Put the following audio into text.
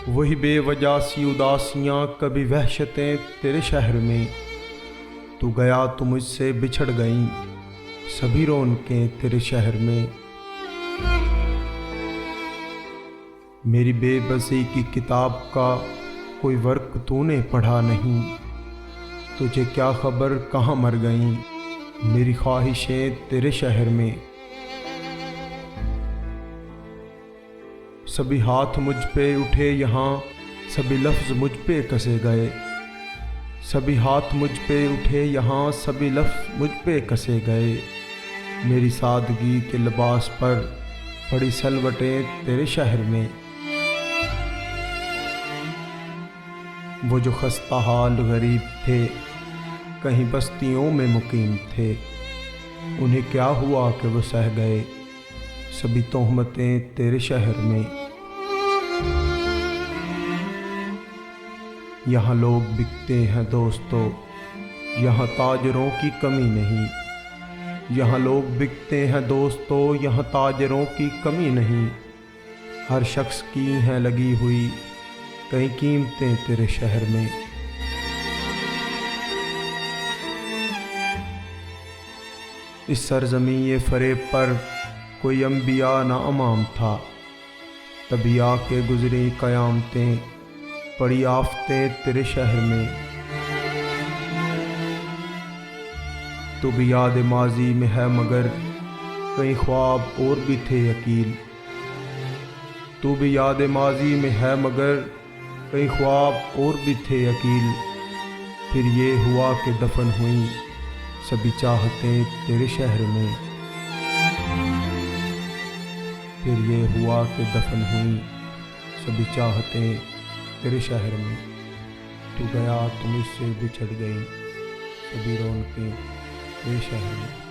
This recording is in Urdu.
وہی بے وجہ سی اداسیاں کبھی وحشتیں تیرے شہر میں، تو گیا تو مجھ سے بچھڑ گئیں سبھی رونقیں تیرے شہر میں۔ میری بے بسی کی کتاب کا کوئی ورق تو نے پڑھا نہیں، تجھے کیا خبر کہاں مر گئیں میری خواہشیں تیرے شہر میں۔ سبھی ہاتھ مجھ پہ اٹھے یہاں، سبھی لفظ مجھ پہ کسے گئے، سبھی ہاتھ مجھ پہ اٹھے یہاں، سبھی لفظ مجھ پہ کسے گئے۔ میری سادگی کے لباس پر پڑی سلوٹیں تیرے شہر میں۔ وہ جو خستہ حال غریب تھے کہیں بستیوں میں مقیم تھے، انہیں کیا ہوا کہ وہ سہ گئے سبھی تہمتیں تیرے شہر میں۔ یہاں لوگ بکتے ہیں دوستو، یہاں تاجروں کی کمی نہیں، یہاں لوگ بکتے ہیں دوستو، یہاں تاجروں کی کمی نہیں۔ ہر شخص کی ہیں لگی ہوئی کئی قیمتیں تیرے شہر میں۔ اس سرزمین یہ فریب پر کوئی انبیاء نہ امام تھا، تبھی آ کے گزری قیامتیں پڑی آفتیں تیرے شہر میں۔ تو بھی یاد ماضی میں ہے مگر کئی خواب اور بھی تھے اکیل، تو بھی یاد ماضی میں ہے مگر کئی خواب اور بھی تھے اکیل۔ پھر یہ ہوا کہ دفن ہوئیں سبھی چاہتیں تیرے شہر میں، پھر یہ ہوا کہ دفن ہوئیں سبھی چاہتیں تیرے شہر میں۔ تو گیا تو مجھ سے بچھڑ گئیں سبھی رونقیں تیرے شہر میں۔